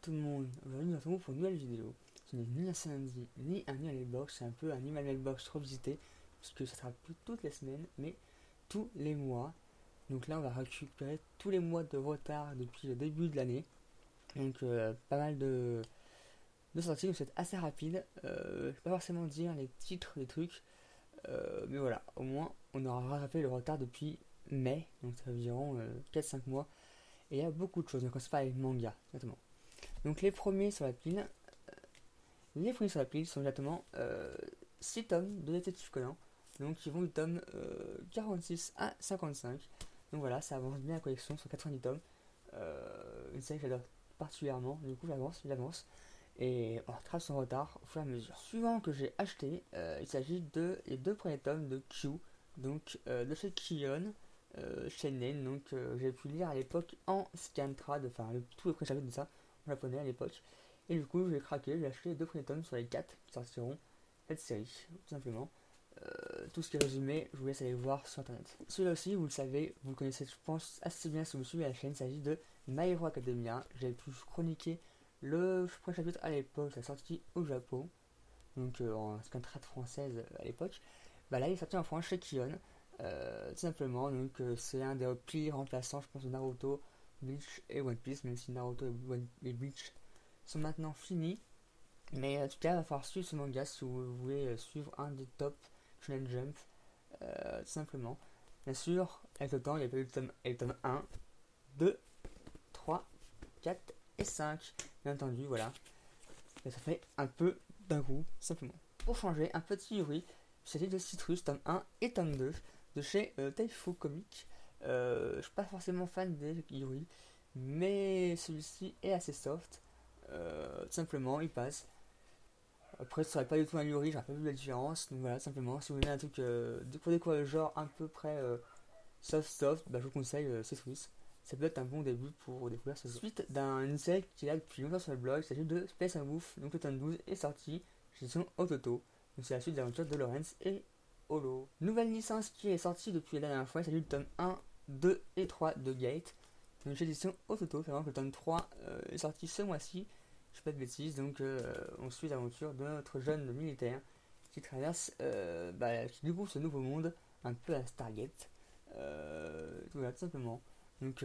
tout le monde, aujourd'hui nous nous retrouvons pour une nouvelle vidéo. Ce n'est ni un samedi ni un Manuel Box, c'est un peu un Manuel Box revisité, puisque ça sera plus toutes les semaines, mais tous les mois. Donc là on va récupérer tous les mois de retard depuis le début de l'année. Donc pas mal de sorties, donc c'est assez rapide. Je ne vais pas forcément dire les titres des trucs, mais voilà, au moins on aura rattrapé le retard depuis mai, donc ça fait environ 4-5 mois. Et il y a beaucoup de choses, donc on se fait avec manga, exactement. Donc les premiers sur la pile sont exactement 6 tomes de Détective Conan, donc qui vont du tome 46 à 55. Donc voilà, ça avance bien la collection sur 90 tomes. Une série que j'adore particulièrement, du coup j'avance. Et on rattrape son retard au fur et à mesure. Suivant que j'ai acheté, il s'agit de les deux premiers tomes de Q, donc de chez Kion, chez Nen, donc j'ai pu lire à l'époque en scantrad, enfin tout le premier chapitre de ça en japonais à l'époque. Et du coup j'ai craqué, j'ai acheté les deux premiers tomes sur les 4 qui sortiront cette série, tout simplement. Tout ce qui est résumé, je vous laisse aller voir sur internet. Celui-là aussi, vous le savez, vous le connaissez, je pense, assez bien si vous me suivez à la chaîne. Il s'agit de My Hero Academia. J'avais pu chroniquer le premier chapitre à l'époque, la sortie au Japon, donc en scantrad française à l'époque. Bah là, il est sorti en France chez Kion, tout simplement. Donc c'est un des pires remplaçants, je pense, de Naruto, Bleach et One Piece, même si Naruto et Bleach sont maintenant finis. Mais en tout cas, il va falloir suivre ce manga si vous voulez suivre un des top Shonen Jump, tout simplement. Bien sûr, avec le temps, il y a pas eu le tome 1, 2, 3, 4 et 5. Bien entendu, voilà. Et ça fait un peu d'un coup, simplement. Pour changer, un petit Yuri, il s'agit de Citrus, tome 1 et tome 2, de chez Taifu Comics. Je suis pas forcément fan des Yuri, mais celui-ci est assez soft. Tout simplement, il passe. Après, ce serait pas du tout un Yuri, j'aurais pas vu la différence. Donc voilà, simplement, si vous voulez un truc pour découvrir le genre un peu près soft, bah, je vous conseille Citrus. Ça peut être un bon début pour découvrir ce jeu. Suite d'une série qui est là depuis longtemps sur le blog, il s'agit de Space and Wolf. Donc le tome 12 est sorti chez son Ototo. Donc c'est la suite des aventures de Lawrence et Holo. Nouvelle licence qui est sortie depuis la dernière fois, il s'agit du tome 1, 2 et 3 de Gate. Donc chez l'édition Ototo, c'est vraiment que le tome 3 est sorti ce mois-ci. Je fais pas de bêtises, donc on suit l'aventure de notre jeune militaire qui traverse, qui découvre ce nouveau monde un peu à Stargate. Voilà, tout simplement. Donc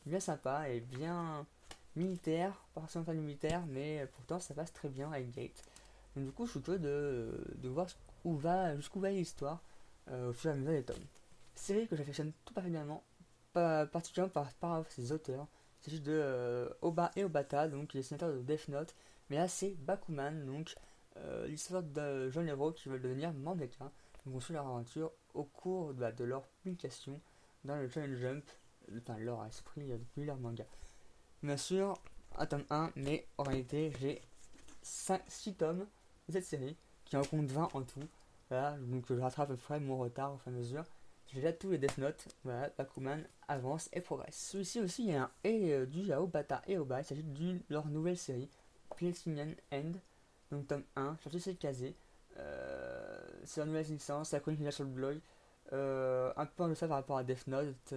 bien sympa et bien militaire, pas forcément fan militaire, mais pourtant ça passe très bien avec Gate. Donc du coup je suis curieux de voir jusqu'où va aller l'histoire au fur et à mesure des tomes. Série que j'affectionne tout particulièrement, pas particulièrement par ses auteurs. Il s'agit de Oba et Obata, donc les dessinateurs de Death Note. Mais là c'est Bakuman, donc l'histoire de jeunes héros qui veulent devenir mangaka. Donc on suit leur aventure au cours de leur publication dans le Shonen Jump, enfin leur esprit depuis leur manga. Bien sûr, un tome 1, mais en réalité j'ai 6 tomes de cette série, qui en compte 20 en tout. Voilà, donc je rattrape à peu près mon retard au fur et à mesure. J'ai déjà tous les Death Note, voilà, Bakuman avance et progresse. Celui-ci aussi il y a un et dû à Obata et Oba, il s'agit de leur nouvelle série, Platinum End, donc tome 1, sorti chez Kazé. C'est leur nouvelle licence, la chronique sur le blog. Un peu en deçà par rapport à Death Note.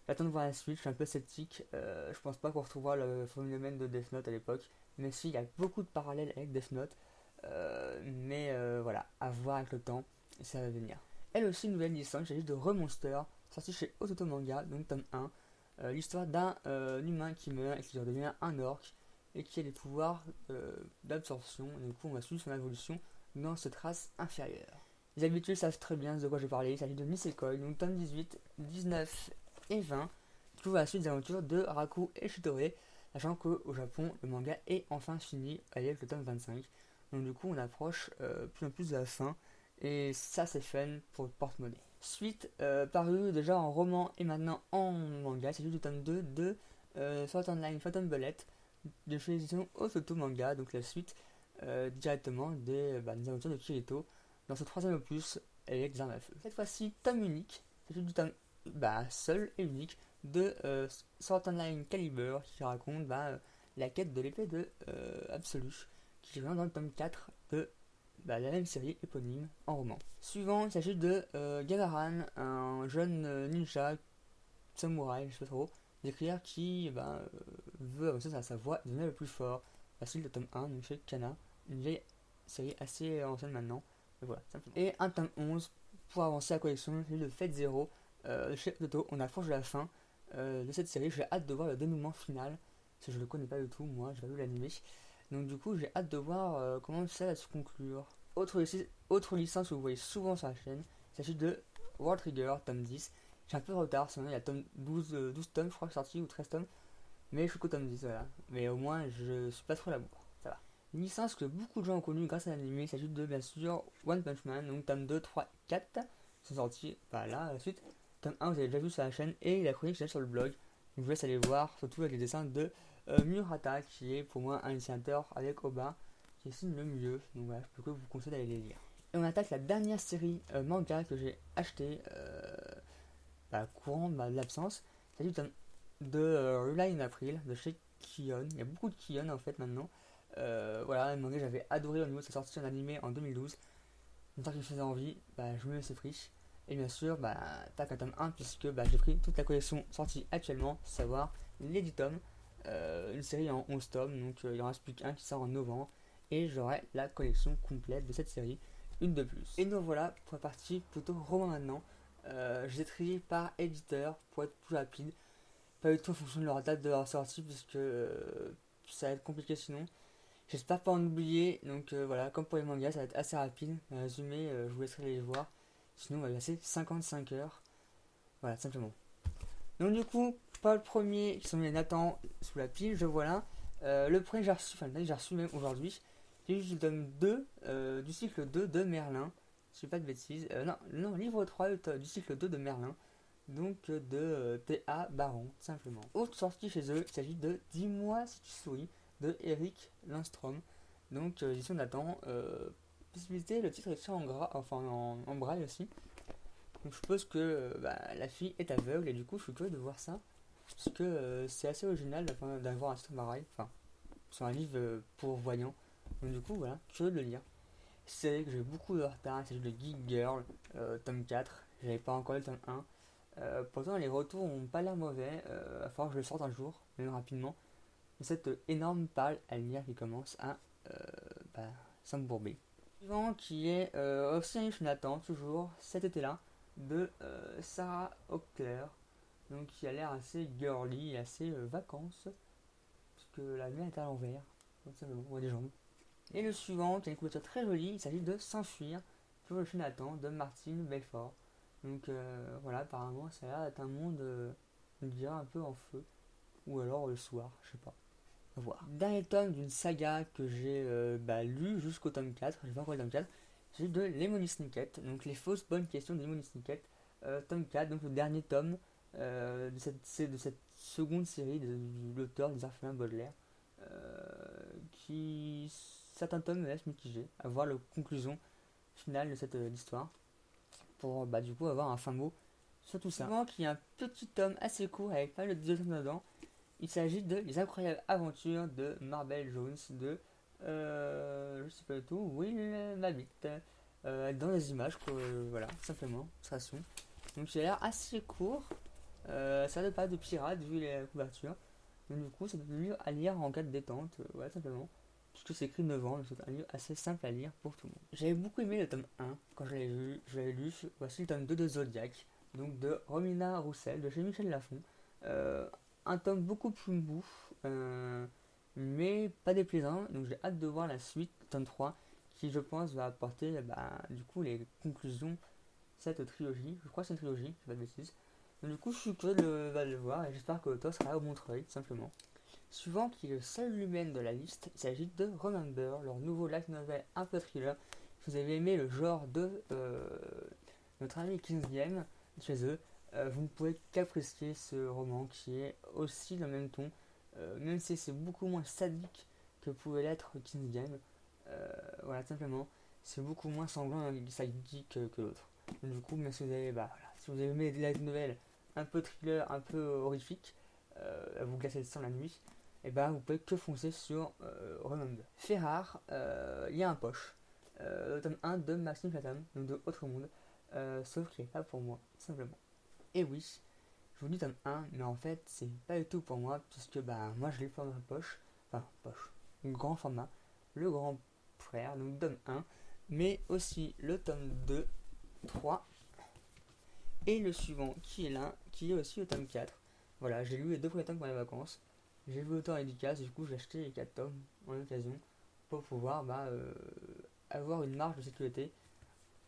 J'attends de voir la suite, je suis un peu sceptique. Je pense pas qu'on retrouvera le phénomène de Death Note à l'époque, même s'il y a beaucoup de parallèles avec Death Note. Mais voilà, à voir avec le temps, et ça va venir. Elle aussi, une nouvelle licence, il s'agit de Remonster, sorti chez Ototo Manga, donc tome 1. L'histoire d'un humain qui meurt et qui redevient un orc et qui a des pouvoirs d'absorption. Du coup, on va suivre son évolution dans cette race inférieure. Les habitués savent très bien de quoi je vais parler. Il s'agit de Nisekoi, donc tome 18, 19 et 20. Tout va à la suite des aventures de Raku et Shitore, sachant qu'au Japon, le manga est enfin fini avec le tome 25. Donc du coup, on approche plus en plus de la fin. Et ça, c'est fun pour le porte-monnaie. Suite parue déjà en roman et maintenant en manga, c'est du tome 2 de Sword Online Phantom Bullet de chez l'édition Osoto Manga, donc la suite directement des aventures de Kirito dans ce troisième opus avec des armes à feu. Cette fois-ci, tome unique, c'est du tome seul et unique de Sword Online Caliber qui raconte la quête de l'épée de Absolu, qui revient dans le tome 4 de la même série éponyme en roman. Suivant, il s'agit de Gavaran, un jeune ninja samouraï, je sais pas trop, d'écrire qui veut avancer sa voix et devenir le plus fort. Voici le tome 1, donc chez Kana, une vieille série assez ancienne maintenant. Et voilà, simplement. Et un tome 11 pour avancer la collection, c'est le Fate Zero chez Toto. On approche de la fin de cette série. J'ai hâte de voir le dénouement final. Parce que je le connais pas du tout, moi, je vais vu l'animé. Donc du coup, j'ai hâte de voir comment ça va se conclure. Autre licence que vous voyez souvent sur la chaîne, il s'agit de World Trigger, tome 10. J'ai un peu de retard, sinon il y a tome 12 tomes, je crois, sorti, ou 13 tomes. Mais je suis qu'au tome 10, voilà. Mais au moins, je suis pas trop à la bourre, ça va. Une licence que beaucoup de gens ont connue grâce à l'anime, il s'agit de, bien sûr, One Punch Man. Donc tome 2, 3, 4 sont sortis, là, à la suite. Tome 1, vous avez déjà vu sur la chaîne, et la chronique, j'ai sur le blog. Donc je vous laisse aller voir, surtout avec les dessins de Murata, qui est pour moi un dessinateur avec Oba, qui dessine le mieux. Donc voilà, je peux que vous conseiller d'aller les lire. Et on attaque la dernière série manga que j'ai acheté courant de l'absence. Il s'agit de Rely in April de chez Kion. Il y a beaucoup de Kion en fait maintenant. Voilà, un manga que j'avais adoré au niveau de sa sortie en animé en 2012. Longtemps qu'il me faisait envie, je me laissais pris. Et bien sûr, tac un tome 1 puisque j'ai pris toute la collection sortie actuellement, savoir les 10 tomes. Une série en 11 tomes, donc il en reste plus qu'un qui sort en novembre. Et j'aurai la collection complète de cette série, une de plus. Et nous voilà pour la partie plutôt roman maintenant. Je les ai triés par éditeur pour être plus rapide. Pas du tout en fonction de leur date de leur sortie, puisque ça va être compliqué sinon. J'espère pas en oublier, donc voilà, comme pour les mangas, ça va être assez rapide. Résumé, je vous laisserai les voir. Sinon, on va passer 55 heures. Voilà, simplement. Donc, du coup, pas le premier qui sont mis Nathan sous la pile, je vois là. Le premier, j'ai reçu même aujourd'hui. J'ai juste le tome 2 du cycle 2 de Merlin. Je sais pas de bêtises. Non, livre 3 du cycle 2 de Merlin. Donc de T.A. Baron, simplement. Autre sortie chez eux, il s'agit de Dis-moi si tu souris de Eric Lindstrom. Donc édition Nathan. Possibilité, le titre est écrit en braille aussi. Donc je suppose que la fille est aveugle et du coup je suis curieux de voir ça. Parce que c'est assez original d'avoir un titre pareil. Enfin, sur un livre pour voyants. Donc du coup voilà, curieux de le lire. C'est que j'ai beaucoup de retard, il s'agit de Geek Girl, tome 4. J'avais pas encore le tome 1. Pourtant les retours ont pas l'air mauvais, il va falloir que je le sorte un jour, même rapidement. Cette énorme palle à lire qui commence à s'embourber. Suivant qui est aussi chez Nathan, toujours cet été-là, de Sarah Ockler, donc qui a l'air assez girly, assez vacances, puisque la lumière est à l'envers, donc ça on voit des jambes. Et le suivant, qui a une couverture très jolie, il s'agit de S'enfuir, toujours chez Nathan, de Martine Belfort. Donc voilà, apparemment ça a l'air d'être un monde, on dirait un peu en feu, ou alors le soir, je sais pas. À voir. Dernier tome d'une saga que j'ai lu jusqu'au tome 4, j'ai pas encore le tome 4, c'est de Lemony Snicket, donc les fausses bonnes questions de Lemony Snicket, tome 4, donc le dernier tome de cette seconde série de l'auteur des Orphelins Baudelaire, qui certains tomes me laissent mitigé, à voir la conclusion finale de cette histoire, pour du coup avoir un fin mot sur tout ça. Suivant, qu'il y a un petit tome assez court avec pas le deuxième dedans. Il s'agit de Les incroyables aventures de Marbel Jones de je sais pas du tout, Will Babbitt, dans les images voilà, simplement, illustration. Donc il a l'air assez court, ça n'a pas de pirate vu les couvertures. Donc du coup ça peut être à lire en cas de détente, ouais simplement. Puisque c'est écrit 9 ans, donc c'est un livre assez simple à lire pour tout le monde. J'avais beaucoup aimé le tome 1 quand je l'avais lu. Voici le tome 2 de Zodiac, donc de Romina Roussel, de chez Michel Lafon. Un tome beaucoup plus mou, mais pas déplaisant, donc j'ai hâte de voir la suite, tome 3, qui je pense va apporter du coup les conclusions de cette trilogie. Je crois que c'est une trilogie, je pas de bêtises. Donc du coup je suis curieux de le voir et j'espère que l'auteur sera au Montreuil, simplement. Suivant, qui est le seul humain de la liste, il s'agit de Remember, leur nouveau light novel un peu thriller. Si vous avez aimé le genre de notre ami King's Game chez eux, vous ne pouvez qu'apprécier ce roman qui est aussi dans le même ton, même si c'est beaucoup moins sadique que pouvait l'être King's Game. Voilà, simplement, c'est beaucoup moins sanglant et sadique que l'autre. Du coup, même si vous avez, si vous avez aimé des light novels un peu thriller, un peu horrifique, à vous glacer le sang la nuit, et vous pouvez que foncer sur Remember. Fait rare, il y a un poche. Le tome 1 de Maxime Chatham, donc de Autre Monde, sauf qu'il n'est pas pour moi, simplement. Et oui, Je vous dis tome 1, mais en fait, c'est pas du tout pour moi, puisque bah, moi je l'ai pour ma poche, enfin, poche, grand format, le grand frère, donc tome 1, mais aussi le tome 2, 3, et le suivant qui est là, qui est aussi le tome 4. Voilà, j'ai lu les deux premiers tomes pendant les vacances, j'ai lu autant en dédicace, du coup j'ai acheté les 4 tomes en occasion, pour pouvoir avoir une marge de sécurité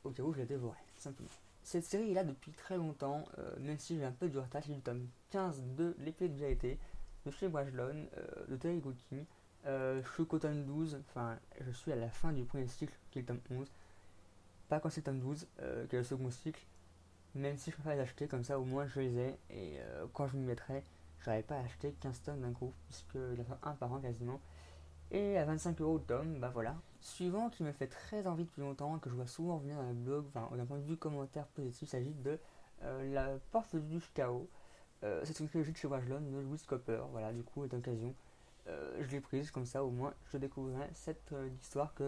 au cas où je la dévorais, simplement. Cette série est là depuis très longtemps, même si j'ai un peu du retard. J'ai lu le tome 15 de L'épée de vérité de chez Brajlon, de Terry Cooking. Je suis qu'au tome 12, enfin je suis à la fin du premier cycle qui est le tome 11, pas quand c'est le tome 12 qui est le second cycle, même si je préfère les acheter comme ça au moins je les ai, et quand je m'y mettrai, je n'aurai pas acheté 15 tomes d'un coup, puisqu'il y en a un par an quasiment. Et à 25 € le tome, bah voilà. Suivant qui me fait très envie depuis longtemps, que je vois souvent revenir dans le blog, enfin d'un point de vue commentaire positif, il s'agit de La Porte du Chaos. C'est une trilogie de chez Wajlon de Louis Cooper, voilà, du coup, est d'occasion. Je l'ai prise comme ça, au moins je découvrirai cette histoire qui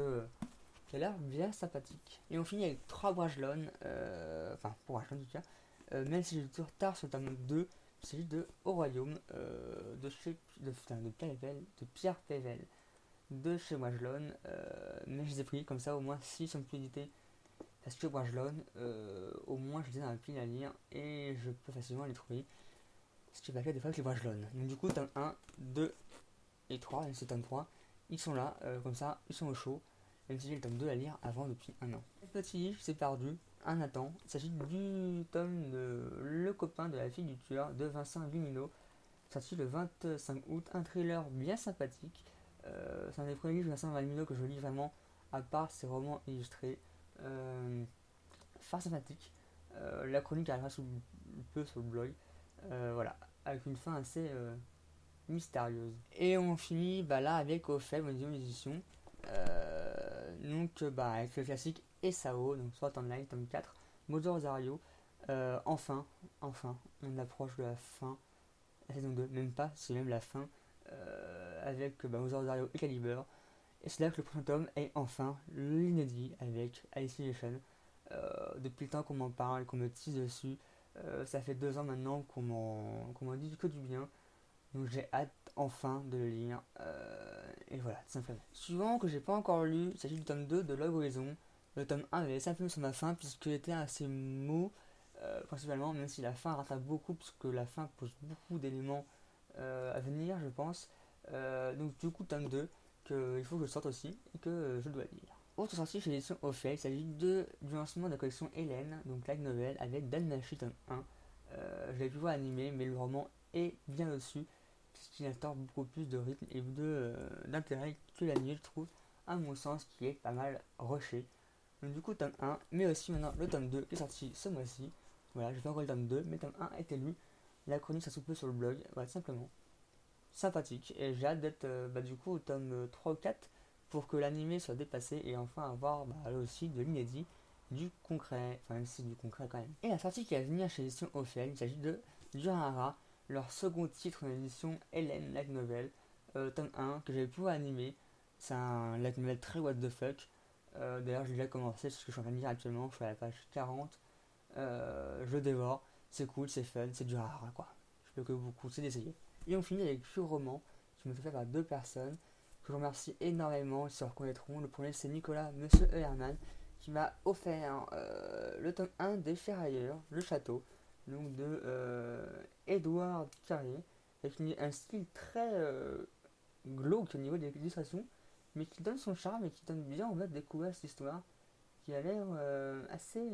a l'air bien sympathique. Et on finit avec 3 Wajlon, enfin pour Wajlon en tout cas, même si j'ai du retard sur le tome 2, il s'agit de Au Royaume, de Pierre Pével de chez Wajlon, mais je les ai pris comme ça au moins si sont plus édités parce que Wajlon, au moins je les ai dans la pile à lire et je peux facilement les trouver, ce qui va faire des fois avec les Wajlon. Donc du coup tome 1, 2 et 3, et c'est tome 3, ils sont là, comme ça, ils sont au chaud, même si j'ai le tome 2 à lire avant depuis un an. Le petit livre s'est perdu, un attend, il s'agit du tome de Le copain de la fille du tueur de Vincent Lumino, sorti le 25 août, un thriller bien sympathique. C'est un des premiers livres de Vincent Valmino que je lis vraiment, à part ses romans illustrés. Fort sympathique. La chronique arrivera peu sur le blog. Voilà, avec une fin assez mystérieuse. Et on finit là avec Au faible, une édition. Avec le classique Sao, donc soit online, tome 4, Mozo Rosario. Enfin, on approche de la fin la saison 2, même pas, c'est même la fin, avec Mother Rosario et Caliber. Et c'est là que le prochain tome est enfin l'inédit avec Alicization. Depuis le temps qu'on m'en parle, qu'on me tease dessus, ça fait 2 ans maintenant qu'on m'en dit que du bien. Donc j'ai hâte enfin de le lire. Et voilà, tout simplement. Suivant que j'ai pas encore lu, il s'agit du tome 2 de Log Horizon. Le tome 1 avait laissé un peu sur ma fin puisqu'il était assez mou, principalement, même si la fin rattrape beaucoup, puisque la fin pose beaucoup d'éléments à venir, je pense. Donc du coup, tome 2, qu'il faut que je sorte aussi et que je dois lire. Autre sortie chez l'édition Ophel, il s'agit du lancement de la collection Hélène, donc light novel, avec Dan Machi tome 1. Je l'ai pu voir animé, mais le roman est bien au-dessus, puisqu'il instaure beaucoup plus de rythme et d'intérêt que l'anime, je trouve, à mon sens, qui est pas mal rushé. Donc du coup, tome 1, mais aussi maintenant le tome 2 qui est sorti ce mois-ci. Voilà, je fais encore le tome 2, mais le tome 1 a été lu. La chronique ça soupe sur le blog, voilà, simplement. Sympathique. Et j'ai hâte d'être du coup au tome 3 ou 4 pour que l'animé soit dépassé et enfin avoir là aussi de l'inédit, du concret, enfin même si c'est du concret quand même. Et la sortie qui va venir chez l'édition Ophel, il s'agit de Durahara, leur second titre en édition Hélène Light Novel, tome 1 que j'avais pu animer. C'est un light novel très what the fuck. D'ailleurs, j'ai déjà commencé, c'est ce que je suis en train de lire actuellement. Je suis à la page 40. Je dévore. C'est cool, c'est fun, c'est du rare, quoi. Je peux que vous conseiller d'essayer. Et on finit avec Pure Roman, qui me fait faire par 2 personnes, que je remercie énormément, ils se reconnaîtront. Le premier, c'est Nicolas, Monsieur Herman, qui m'a offert le tome 1 des Ferrailleurs, le château, donc de Édouard Carrier, avec un style très glauque au niveau des illustrations, mais qui donne son charme et qui donne bien en fait découvrir cette histoire qui a l'air assez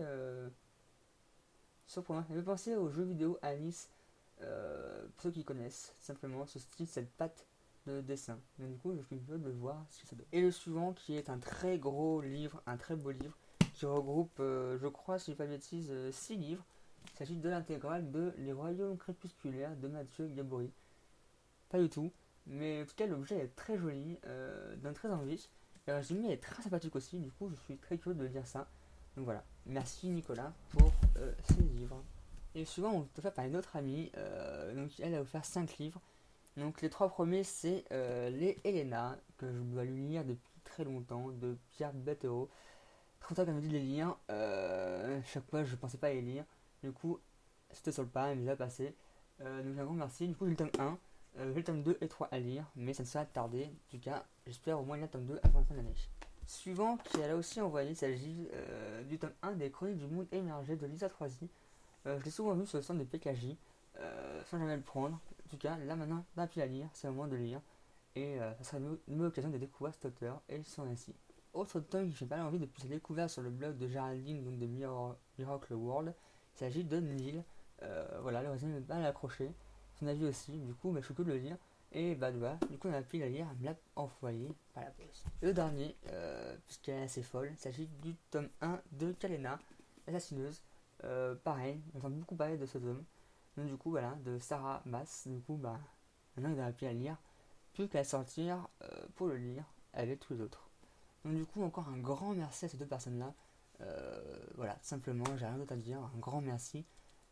surprenant. Elle me penser aux jeux vidéo Alice, pour ceux qui connaissent simplement ce style, cette patte de dessin. Donc du coup, je suis curieux de voir ce que ça donne. Et le suivant, qui est un très gros livre, un très beau livre, qui regroupe, je crois, si je ne dis pas de bêtises, 6 livres. Il s'agit de l'intégrale de Les Royaumes Crépusculaires de Mathieu Gabory. Pas du tout, mais en tout cas, l'objet est très joli, donne très envie. Le résumé est très sympathique aussi, du coup, je suis très curieux de lire ça. Donc voilà, merci Nicolas pour ces livres. Et souvent, on peut faire par une autre amie, donc elle a offert 5 livres. Donc les 3 premiers, c'est les Helena, que je dois lui lire depuis très longtemps, de Pierre Bettero. Trop tard qu'elle me dit de les lire, chaque fois je pensais pas les lire. Du coup, c'était sur le pas, elle me les a passés. Donc un grand merci. Du coup, j'ai le tome 1, j'ai le tome 2 et 3 à lire, mais ça ne sera tardé. En tout cas, j'espère au moins lire le tome 2 avant la fin de l'année. Suivant, qui elle a aussi envoyé, il s'agit du tome 1 des Chroniques du Monde émergé de Lisa Troisi. Je l'ai souvent vu sur le stand de PKJ, sans jamais le prendre. En tout cas, là maintenant, d'un pied à lire, c'est le moment de lire. Et ça sera une bonne occasion de découvrir cet auteur et son récit. Autre tome qui fait pas envie depuis sa découverte sur le blog de Géraldine, donc de Miracle World, il s'agit de Neil. Voilà, le résumé m'a mal accroché, son avis aussi, du coup bah, je suis que de le lire. Et bah voilà, du coup on a pu la lire, elle me l'a envoyé par la poste. Le dernier, puisqu'elle est assez folle, il s'agit du tome 1 de Kalena, l'assassineuse. Pareil, on entend beaucoup parler de ce tome. Donc du coup voilà, de Sarah Maas, du coup bah maintenant il a pu la lire, plus qu'à sortir pour le lire avec tous les autres. Donc du coup encore un grand merci à ces deux personnes-là. Voilà, simplement, j'ai rien d'autre à dire, un grand merci.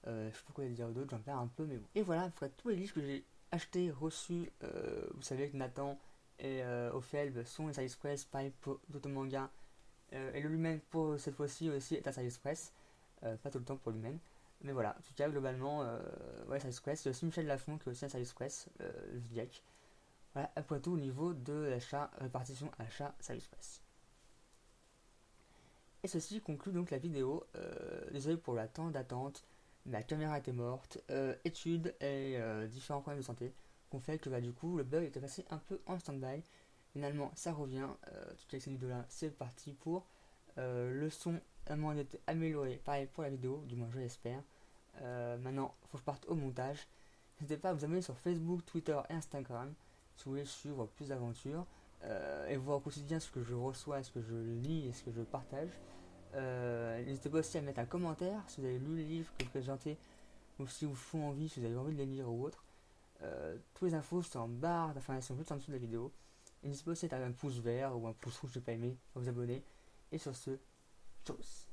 Je sais pas quoi dire d'autre, j'en perds un peu, mais bon. Et voilà, pour tous les livres que j'ai achetés, reçus, vous savez que Nathan et Ophelb sont les Service Press, pareil pour d'autres mangas. Et le lui-même pour cette fois-ci aussi est un Service Press, pas tout le temps pour lui-même. Mais voilà, en tout cas, globalement, ouais, Service Press, c'est aussi Michel Lafont qui est aussi un Service Press, Zodiac. Voilà, à Poitou au niveau de l'achat, répartition achat Service Press. Et ceci conclut donc la vidéo. Désolé pour la temps d'attente, ma caméra était morte, études et différents problèmes de santé qu'on fait que bah, du coup le bug était passé un peu en stand-by. Finalement ça revient, toutes les vidéos-là c'est parti pour. Le son a été amélioré, pareil pour la vidéo, du moins je l'espère. Maintenant il faut que je parte au montage. N'hésitez pas à vous abonner sur Facebook, Twitter et Instagram si vous voulez suivre plus d'aventures et voir au quotidien ce que je reçois, ce que je lis et ce que je partage. N'hésitez pas aussi à mettre un commentaire si vous avez lu les livres que je présentais ou si vous font envie, si vous avez envie de les lire ou autre. Toutes les infos sont en barre d'informations juste en dessous de la vidéo. Et n'hésitez pas aussi à mettre un pouce vert ou un pouce rouge si vous n'avez pas aimé, à vous abonner. Et sur ce, tchuss.